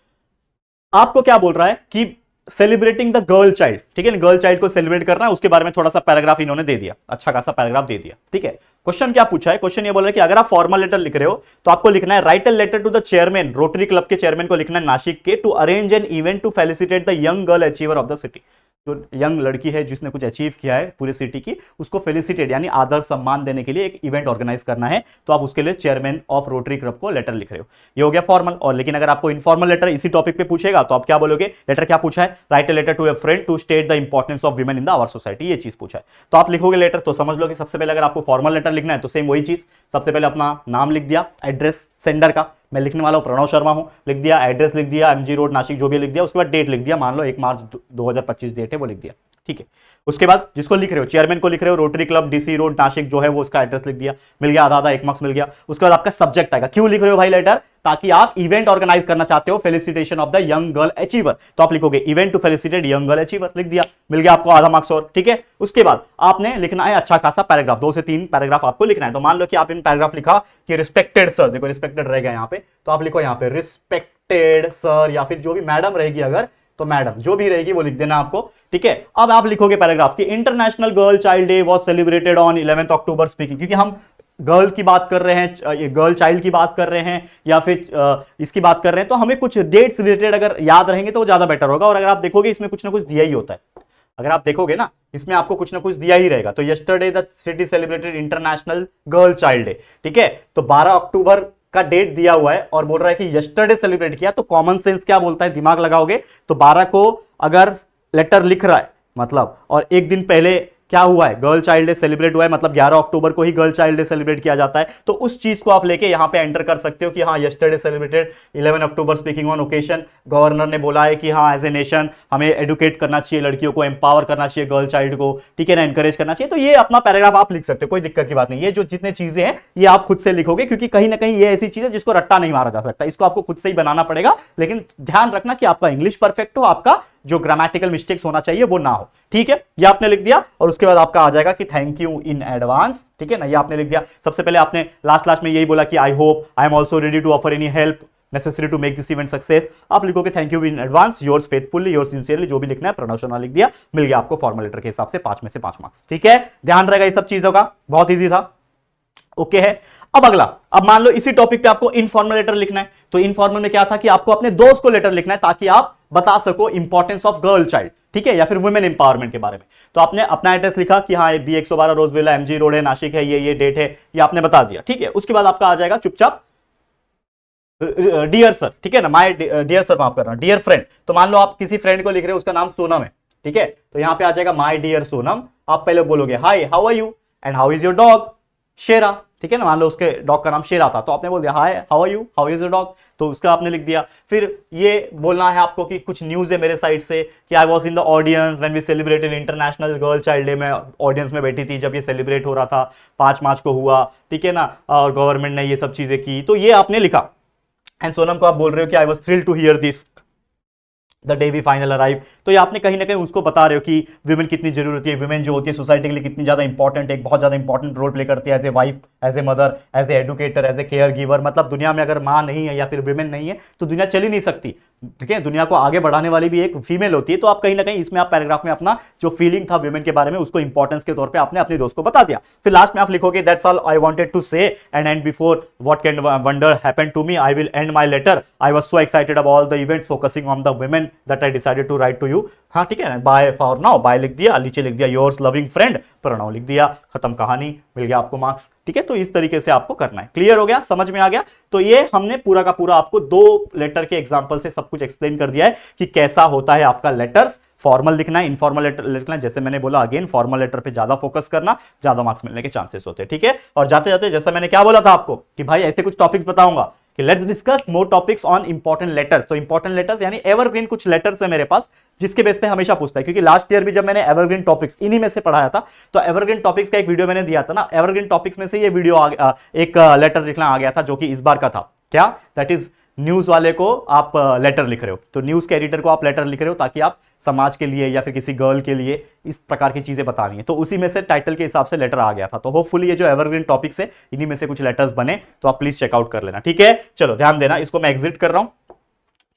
आपको क्या बोल रहा है कि सेलिब्रेटिंग द गर्ल चाइल्ड, ठीक है, गर्ल चाइल्ड को सेलिब्रेट करना है, उसके बारे में थोड़ा सा पैराग्राफ इन्होंने दे दिया, अच्छा खासा पैराग्राफ दे दिया, ठीक है। क्वेश्चन क्या पूछा है, क्वेश्चन ये बोल रहा है कि अगर आप फॉर्मल लेटर लिख रहे हो तो आपको लिखना है write a letter to the chairman, Rotary club के चेयरमैन को लिखना है नासिक के, to arrange an event to felicitate the young girl achiever of the city. जो यंग लड़की है जिसने कुछ अचीव किया है पूरे सिटी की, उसको फेलिसिटेट यानी आदर सम्मान देने के लिए एक इवेंट ऑर्गेनाइज करना है। तो आप उसके लिए चेयरमैन ऑफ रोटरी क्लब को लेटर लिख रहे हो, ये हो गया फॉर्मल। और लेकिन अगर आपको इनफॉर्मल लेटर इसी टॉपिक पे पूछेगा तो आप क्या बोलोगे, लेटर क्या पूछा है, write a letter to a friend to state the importance of women in the our society, ये चीज पूछा है। तो आप लिखोगे लेटर, तो समझ लो कि सबसे पहले अगर आपको फॉर्मल लेटर लिखना है तो सेम वही चीज, सबसे पहले अपना नाम लिख दिया, एड्रेस सेंडर का, मैं लिखने वाला हूं प्रणव शर्मा हूं, लिख दिया, एड्रेस लिख दिया MG रोड नासिक जो भी लिख दिया, उसके बाद डेट लिख दिया, मान लो 1 मार्च 2025 डेट है वो लिख दिया, ठीक है। उसके बाद जिसको लिख रहे हो, चेयरमैन को लिख रहे हो, rotary club DC road Nashik जो है वो उसका एड्रेस लिख दिया, मिल गया, आधा 1 मार्क्स मिल गया। उसके बाद आपका सब्जेक्ट आएगा, क्यों लिख रहे हो भाई लेटर, ताकि आप इवेंट ऑर्गेनाइज करना चाहते हो felicitation of the young girl achiever, तो आप लिखोगे event to felicitate young girl achiever, लिख दिया, मिल गया आपको आधा मार्क्स और, ठीक है। उसके बाद आपने लिखना है अच्छा खासा पैराग्राफ, 2 से 3 पैराग्राफ आपको लिखना है। तो मान लो कि आप इन पैराग्राफ लिखा कि रिस्पेक्टेड सर, देखो रिस्पेक्टेड रहेगा यहाँ पे, तो आप लिखो यहाँ पे रिस्पेक्टेड सर, या फिर जो भी मैडम रहेगी अगर तो मैडम जो भी रहेगी वो लिख देना आपको, ठीक है। अब आप लिखोगे पैराग्राफ कि international girl child day was celebrated on 11 October speaking, क्योंकि हम गर्ल की बात कर रहे हैं, ये गर्ल चाइल्ड की बात कर रहे हैं या फिर इसकी बात कर रहे हैं, तो हमें कुछ डेट्स रिलेटेड अगर याद रहेंगे तो ज्यादा बेटर होगा। और अगर आप देखोगे इसमें कुछ ना कुछ दिया ही होता है, अगर आप देखोगे ना इसमें आपको कुछ ना कुछ दिया ही रहेगा। तो yesterday the city celebrated international girl child day, ठीक है। तो 12 अक्टूबर का डेट दिया हुआ है और बोल रहा है कि यस्टरडे सेलिब्रेट किया, तो कॉमन सेंस क्या बोलता है, दिमाग लगाओगे तो 12 को अगर लेटर लिख रहा है मतलब, और एक दिन पहले क्या हुआ है, गर्ल चाइल्ड डे सेलिब्रेट हुआ है, मतलब 11 अक्टूबर को ही गर्ल चाइल्ड डे सेलिब्रेट किया जाता है। तो उस चीज को आप लेके यहां पे एंटर कर सकते हो कि हाँ yesterday celebrated 11 October speaking on occasion, governor ने बोला है कि हाँ एज ए नेशन हमें एडुकेट करना चाहिए, लड़कियों को एम्पावर करना चाहिए, गर्ल चाइल्ड को, ठीक है ना, एनकरेज करना चाहिए। तो ये अपना पैराग्राफ आप लिख सकते हो, कोई दिक्कत की बात नहीं। ये जो जितने चीजें हैं ये आप खुद से लिखोगे, क्योंकि कहीं ना कहीं ये ऐसी चीज है जिसको रट्टा नहीं मारा जा सकता, इसको आपको खुद से ही बनाना पड़ेगा। लेकिन ध्यान रखना कि आपका इंग्लिश परफेक्ट हो, आपका जो ग्रामेटिकल मिस्टेक्स होना चाहिए वो ना हो, ठीक है। ये आपने लिख दिया और उसके बाद आपका आ जाएगा कि थैंक यू इन एडवांस, ठीक है ना, ये आपने लिख दिया। सबसे पहले आपने लास्ट में यही बोला कि I hope I am also ready to offer any help necessary to make this event success, आप लिखोगे thank you in advance, yours faithfully, yours sincerely, जो भी लिखना है प्रणव शर्मा लिख दिया, मिल गया आपको फॉर्मल लेटर के हिसाब से 5 में से 5 मार्क्स, ठीक है। ध्यान रहेगा ये सब चीजों का, बहुत ईजी था, ओके है। अब अगला, अब मान लो इसी टॉपिक पे आपको इनफॉर्मल लेटर लिखना है, तो इनफॉर्मल में क्या था कि आपको अपने दोस्त को लेटर लिखना है ताकि आप बता सको इंपॉर्टेंस ऑफ गर्ल चाइल्ड, ठीक है, या फिर वुमेन इंपावरमेंट के बारे में। तो आपने अपना एड्रेस लिखा कि हाँ बी 112 रोजविला एमजी रोड है, नासिक है, ये डेट है, ये आपने बता दिया, ठीक है। उसके बाद आपका आ जाएगा चुपचाप डियर सर, ठीक है ना, माय डियर सर, माफ करना, डियर फ्रेंड। तो मान लो आप किसी फ्रेंड को लिख रहे हो, उसका नाम सोनम है, ठीक है, तो यहां पे आ जाएगा माय डियर सोनम। आप पहले बोलोगे hi how are you and how is your dog Shera, ठीक है ना, मान लो उसके डॉग का नाम शेरा था, तो आपने बोल दिया hi how are you how is your dog, तो उसका आपने लिख दिया। फिर ये बोलना है आपको कि कुछ न्यूज है मेरे साइड से कि I was in the audience when we celebrated international girl child day, में ऑडियंस में बैठी थी जब ये सेलिब्रेट हो रहा था, 5 मार्च को हुआ, ठीक है ना, और गवर्नमेंट ने ये सब चीजें की, तो ये आपने लिखा। एंड सोनम को आप बोल रहे हो कि I was thrilled to hear this the day we final arrive, तो ये आपने कहीं ना कहीं उसको बता रहे हो कि वुमेन कितनी जरूरत है, वुमेन जो होती है सोसाइटी के लिए कितनी ज्यादा इंपॉर्टेंट है, बहुत ज्यादा इंपॉर्टेंट रोल प्ले करती है as a wife, as a mother, as a educator, as a care giver. मतलब दुनिया में अगर माँ नहीं है या फिर वुमेन नहीं है तो दुनिया चल ही नहीं सकती, ठीक है, दुनिया को आगे बढ़ाने वाली भी एक फीमेल होती है। तो आप कहीं ना कहीं इसमें आप पैराग्राफ में अपना जो फीलिंग था वुमेन के बारे में उसको इंपॉर्टेंस के तौर पे आपने अपने दोस्त को बता दिया। फिर लास्ट में आप लिखोगे that's all I wanted to say and before what can wonder happened to me I will end my letter, I was so excited about all the event focusing on the women that I decided to write to you. हाँ ठीक है, bye for now, bye लिख दिया, नीचे लिख दिया yours loving friend, pronoun लिख दिया, खत्म कहानी, मिल गया आपको मार्क्स, ठीक है। तो इस तरीके से आपको करना है। क्लियर हो गया, समझ में आ गया? तो ये हमने पूरा का पूरा आपको 2 लेटर के एग्जांपल से सब कुछ एक्सप्लेन कर दिया है कि कैसा होता है आपका लेटर्स। फॉर्मल लिखना है, इनफॉर्मल लेटर लिखना है, जैसे मैंने बोला अगेन फॉर्मल लेटर पे ज्यादा फोकस करना, ज्यादा मार्क्स मिलने के चांसेस होते हैं, ठीक है। और जाते जाते जैसा मैंने क्या बोला था आपको कि भाई ऐसे कुछ टॉपिक्स बताऊंगा कि let's discuss more topics on important letters. तो इंपॉर्टेंट लेटर्स यानी एवरग्रीन कुछ लेटर्स है मेरे पास जिसके बेस पे हमेशा पूछता है, क्योंकि लास्ट ईयर भी जब मैंने एवरग्रीन टॉपिक्स इन्हीं में से पढ़ाया था तो एवरग्रीन टॉपिक्स का एक वीडियो मैंने दिया था ना, एवरग्रीन टॉपिक्स में से ये वीडियो एक लेटर लिखना आ गया था जो कि इस बार का था। क्या? दैट इज न्यूज वाले को आप लेटर लिख रहे हो, तो न्यूज के एडिटर को आप लेटर लिख रहे हो ताकि आप समाज के लिए या फिर किसी गर्ल के लिए इस प्रकार की चीजें बतानी है, तो उसी में से टाइटल के हिसाब से लेटर आ गया था। तो होपफुली ये जो एवरग्रीन टॉपिक्स है इन्हीं में से कुछ लेटर्स बने, तो आप प्लीज चेकआउट कर लेना, ठीक है। चलो ध्यान देना, इसको मैं एग्जिट कर रहा हूं,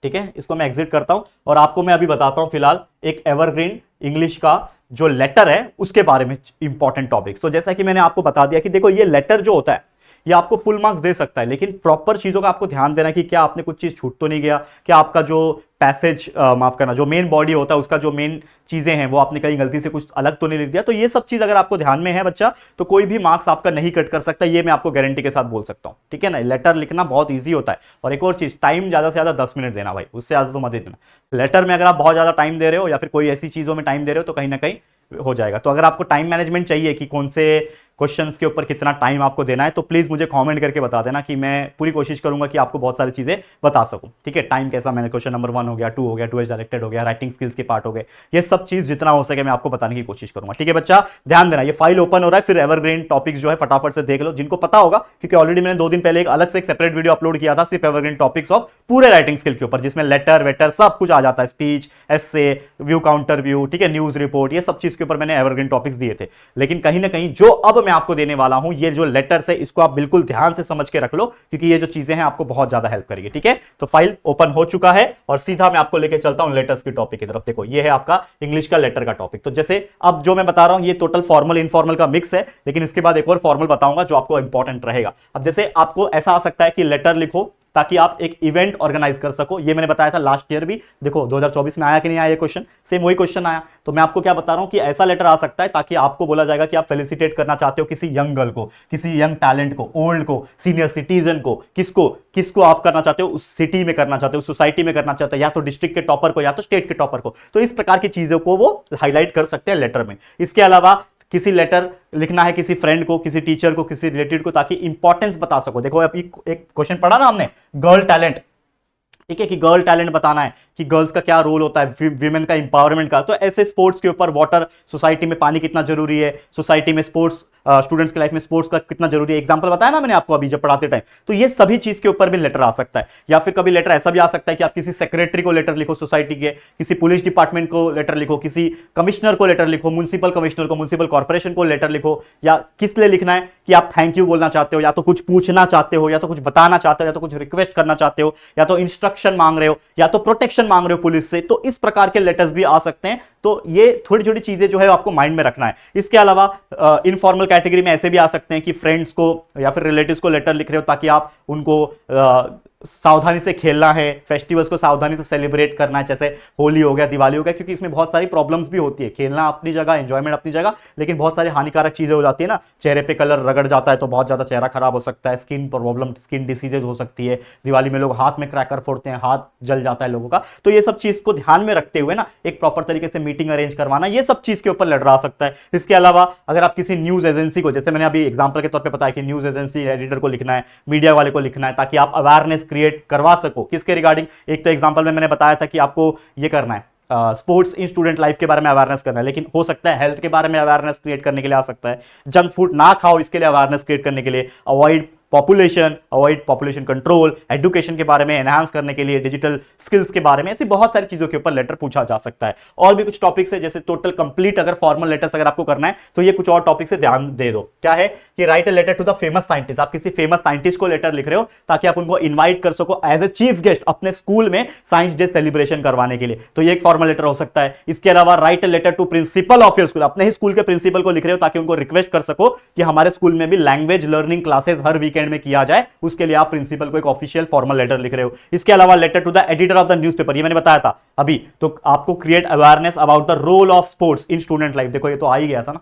ठीक है, इसको मैं एग्जिट करता हूं और आपको मैं अभी बताता हूं फिलहाल एक एवरग्रीन इंग्लिश का जो लेटर है उसके बारे में इंपॉर्टेंट टॉपिक्स। तो जैसा कि मैंने आपको बता दिया कि देखो ये लेटर जो होता है ये आपको फुल मार्क्स दे सकता है, लेकिन प्रॉपर चीजों का आपको ध्यान देना कि क्या आपने कुछ चीज छूट तो नहीं गया, क्या आपका जो पैसेज माफ करना जो मेन बॉडी होता है उसका जो मेन चीजें हैं वो आपने कहीं गलती से कुछ अलग तो नहीं लिख दिया। तो ये सब चीज अगर आपको ध्यान में है बच्चा तो कोई भी मार्क्स आपका नहीं कट कर सकता, ये मैं आपको गारंटी के साथ बोल सकता हूं, ठीक है ना। लेटर लिखना बहुत ईजी होता है। और एक और चीज, टाइम ज्यादा से ज्यादा 10 मिनट देना भाई, उससे ज्यादा तो मत देना। लेटर में अगर आप बहुत ज्यादा टाइम दे रहे हो या फिर कोई ऐसी चीजों में टाइम दे रहे हो तो कहीं ना कहीं हो जाएगा। तो अगर आपको टाइम मैनेजमेंट चाहिए कि कौन से क्वेश्चंस के ऊपर कितना टाइम आपको देना है तो प्लीज मुझे कमेंट करके बता देना कि मैं पूरी कोशिश करूंगा कि आपको बहुत सारी चीजें बता सकूं, ठीक है। टाइम कैसा, मैंने क्वेश्चन नंबर 1 हो गया, 2 हो गया, 2 डायरेक्टेड हो गया, राइटिंग स्किल्स के पार्ट हो गए, ये सब चीज जितना हो सके मैं आपको बताने की कोशिश करूंगा, ठीक है बच्चा। ध्यान देना, ये फाइल ओपन हो रहा है, फिर एवरग्रीन टॉपिक्स जो है फटाफट से देख लो, जिनको पता होगा क्योंकि ऑलरेडी मैंने 2 दिन पहले एक अलग से एक सेपरेट वीडियो अपलोड किया था सिर्फ एवरग्रीन टॉपिक्स ऑफ पूरे राइटिंग स्किल के ऊपर, जिसमें लेटर वेटर सब कुछ आ जाता है, स्पीच, एस्से, व्यू काउंटर व्यू, ठीक है, न्यूज रिपोर्ट, ये सब चीज के ऊपर मैंने एवरग्रीन टॉपिक्स दिए थे। लेकिन कहीं ना कहीं जो अब मैं आपको देने वाला हूं ये जो लेटर्स है इसको आप बिल्कुल ध्यान से समझ के रख लो क्योंकि ये जो चीजें हैं आपको बहुत ज्यादा हेल्प करेगी, ठीक है। तो फाइल ओपन हो चुका है और सीधा मैं आपको लेके चलता हूं लेटर्स की टॉपिक की तरफ। देखो ये है आपका इंग्लिश का लेटर का टॉपिक। तो जैसे अब जो मैं बता रहा हूं ये टोटल फॉर्मल इनफॉर्मल का मिक्स है, लेकिन इसके बाद एक और फॉर्मल बताऊंगा जो आपको इंपॉर्टेंट रहेगा। अब जैसे आपको ऐसा आ सकता है कि लेटर लिखो ताकि आप एक इवेंट ऑर्गेनाइज कर सको, ये मैंने बताया था लास्ट ईयर भी। देखो 2024 में आया कि नहीं आया ये क्वेश्चन, सेम वही क्वेश्चन आया। तो मैं आपको क्या बता रहा हूं कि ऐसा लेटर आ सकता है ताकि आपको बोला जाएगा कि आप फेलिसिटेट करना चाहते हो किसी यंग गर्ल को, किसी यंग टैलेंट को, ओल्ड को, सीनियर सिटीजन को, किसको आप करना चाहते हो, उस सिटी में करना चाहते हो, उस सोसाइटी में करना चाहते हो, या तो डिस्ट्रिक्ट के टॉपर को या तो स्टेट के टॉपर को। तो इस प्रकार की चीजों को वो हाईलाइट कर सकते हैं लेटर में। इसके अलावा किसी लेटर लिखना है किसी फ्रेंड को, किसी टीचर को, किसी रिलेटिव को, ताकि इंपॉर्टेंस बता सको। देखो अभी एक क्वेश्चन पढ़ा ना हमने, गर्ल टैलेंट, ठीक है, कि गर्ल टैलेंट बताना है कि गर्ल्स का क्या रोल होता है, विमेन का इंपावरमेंट का। तो ऐसे स्पोर्ट्स के ऊपर, वाटर, सोसाइटी में पानी कितना जरूरी है, सोसाइटी में स्पोर्ट्स, स्टूडेंट्स की लाइफ में स्पोर्ट्स का कितना जरूरी है, एग्जांपल बताया ना मैंने आपको अभी जब पढ़ाते टाइम। तो ये सभी चीज के ऊपर भी लेटर आ सकता है। या फिर कभी लेटर ऐसा भी आ सकता है कि आप किसी सेक्रेटरी को लेटर लिखो सोसाइटी के, किसी पुलिस डिपार्टमेंट को लेटर लिखो, किसी कमिश्नर को लेटर लिखो, म्युनिसिपल कमिश्नर को, म्युनिसिपल कॉर्पोरेशन को लेटर लिखो। या किस लिए लिखना है कि आप थैंक यू बोलना चाहते हो, या तो कुछ पूछना चाहते हो, या तो कुछ बताना चाहते हो, या तो कुछ रिक्वेस्ट करना चाहते हो, या तो इंस्ट्रक्शन मांग रहे हो, या तो प्रोटेक्शन मांग रहे हो पुलिस से। तो इस प्रकार के लेटर्स भी आ सकते हैं। तो ये थोड़ी छोटी चीजें जो है आपको माइंड में रखना है। इसके अलावा इनफॉर्मल कैटेगरी में ऐसे भी आ सकते हैं कि फ्रेंड्स को या फिर रिलेटिव्स को लेटर लिख रहे हो ताकि आप उनको सावधानी से खेलना है, फेस्टिवल्स को सावधानी से सेलिब्रेट करना है, जैसे होली हो गया, दिवाली हो गया, क्योंकि इसमें बहुत सारी प्रॉब्लम्स भी होती है। खेलना अपनी जगह, एंजॉयमेंट अपनी जगह, लेकिन बहुत सारी हानिकारक चीजें हो जाती है ना, चेहरे पे कलर रगड़ जाता है तो बहुत ज्यादा चेहरा खराब हो सकता है, स्किन प्रॉब्लम, स्किन डिसीजेज हो सकती है। दिवाली में लोग हाथ में क्रैकर फोड़ते हैं, हाथ जल जाता है लोगों का। तो ये सब चीज को ध्यान में रखते हुए ना एक प्रॉपर तरीके से मीटिंग अरेंज करवाना, ये सब चीज के ऊपर लड़रा सकता है। इसके अलावा अगर आप किसी न्यूज एजेंसी को, जैसे मैंने अभी एग्जांपल के तौर पे बताया कि न्यूज एजेंसी एडिटर को लिखना है, मीडिया वाले को लिखना है, ताकि आप अवेयरनेस क्रिएट करवा सको किसके रिगार्डिंग। एक तो एग्जांपल में मैंने बताया था कि आपको ये करना है, स्पोर्ट्स इन स्टूडेंट लाइफ के बारे में अवेयरनेस करना है, लेकिन हो सकता है हेल्थ के बारे में अवेयरनेस क्रिएट करने के लिए आ सकता है, जंक फूड ना खाओ इसके लिए अवेयरनेस क्रिएट करने के लिए, अवॉइड पॉपुलेशन कंट्रोल, एजुकेशन के बारे में एनहांस करने के लिए, डिजिटल स्किल्स के बारे में, ऐसी बहुत सारी चीजों के ऊपर लेटर पूछा जा सकता है। और भी कुछ टॉपिक्स है, जैसे टोटल कंप्लीट अगर फॉर्मल लेटर्स अगर आपको करना है तो ये कुछ और टॉपिक से ध्यान दे दो। क्या है कि write a letter to the famous scientist, आप किसी फेमस साइंटिस्ट को लेटर लिख रहे हो ताकि आप उनको इन्वाइट कर सको एज ए चीफ गेस्ट अपने स्कूल में साइंस डे सेलिब्रेशन करवाने के लिए, तो ये एक फॉर्मल लेटर हो सकता है। इसके अलावा write a letter to principal of your school, अपने ही स्कूल के प्रिंसिपल को लिख रहे हो ताकि उनको रिक्वेस्ट कर सको कि हमारे स्कूल में भी लैंग्वेज लर्निंग क्लासेस हर वीकेंड में किया जाए, उसके लिए आप प्रिंसिपल को एक ऑफिशियल फॉर्मल लेटर लिख रहे हो। इसके अलावा letter to the editor of the newspaper, ये मैंने बताया था अभी, तो आपको create awareness about the role of sports in student life, देखो ये तो आ ही गया था ना,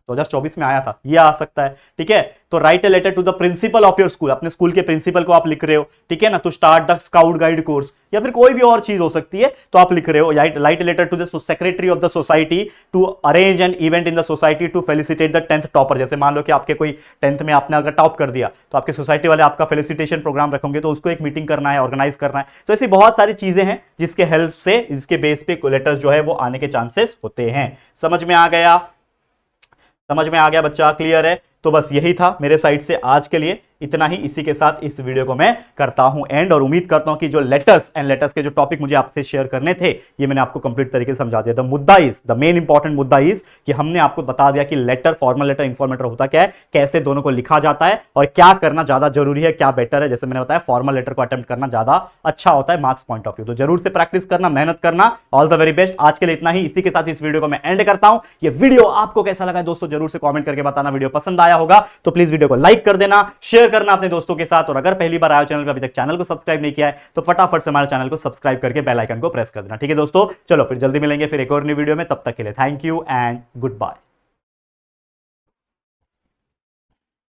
2024 में आया था, ये आ सकता है, ठीक है। तो write a letter to the principal of your school, अपने स्कूल के प्रिंसिपल को आप लिख रहे हो, ठीक है ना, to start the scout guide course, या फिर कोई भी और चीज हो सकती है, तो आप लिख रहे हो। Write a letter to the secretary of the society to arrange an event in the society to felicitate the 10th topper, जैसे मान लो कि आपके कोई 10th में आपने अगर टॉप कर दिया तो आपके सोसाइटी वाले आपका फेलिसिटेशन प्रोग्राम रखेंगे, तो उसको एक मीटिंग करना है, ऑर्गेनाइज करना है। तो ऐसी बहुत सारी चीजें हैं जिसके हेल्प से, इसके बेस पे लेटर्स जो है वो आने के चांसेस होते हैं। समझ में आ गया? समझ में आ गया बच्चा? क्लियर है? तो बस यही था मेरे साइड से आज के लिए, इतना ही। इसी के साथ इस वीडियो को मैं करता हूं एंड, और उम्मीद करता हूं कि जो लेटर्स एंड लेटर्स के जो टॉपिक मुझे आपसे शेयर करने थे ये मैंने आपको कंप्लीट तरीके से समझा दिया। द मेन इंपॉर्टेंट मुद्दा इज कि हमने आपको बता दिया कि letter, formal letter, informal letter होता क्या है, कैसे दोनों को लिखा जाता है और क्या करना ज्यादा जरूरी है, क्या बेटर है। जैसे मैंने बताया फॉर्मल लेटर को अटेम्प्ट करना ज्यादा अच्छा होता है मार्क्स पॉइंट ऑफ व्यू, तो जरूर से प्रैक्टिस करना, मेहनत करना। All the very best. आज के लिए इतना ही। इसी के साथ इस वीडियो को मैं एंड करता हूं। ये वीडियो आपको कैसा लगा दोस्तों जरूर से कमेंट करके बताना। वीडियो पसंद आया होगा तो प्लीज वीडियो को लाइक कर देना, शेयर करना अपने दोस्तों के साथ, और अगर पहली बार आया चैनल पे, अभी तक चैनल को सब्सक्राइब नहीं किया है तो फटाफट से हमारे चैनल को सब्सक्राइब करके बेल आइकन को प्रेस कर देना, ठीक है दोस्तों। चलो फिर जल्दी मिलेंगे फिर एक और नई वीडियो में, तब तक के लिए thank you and good bye.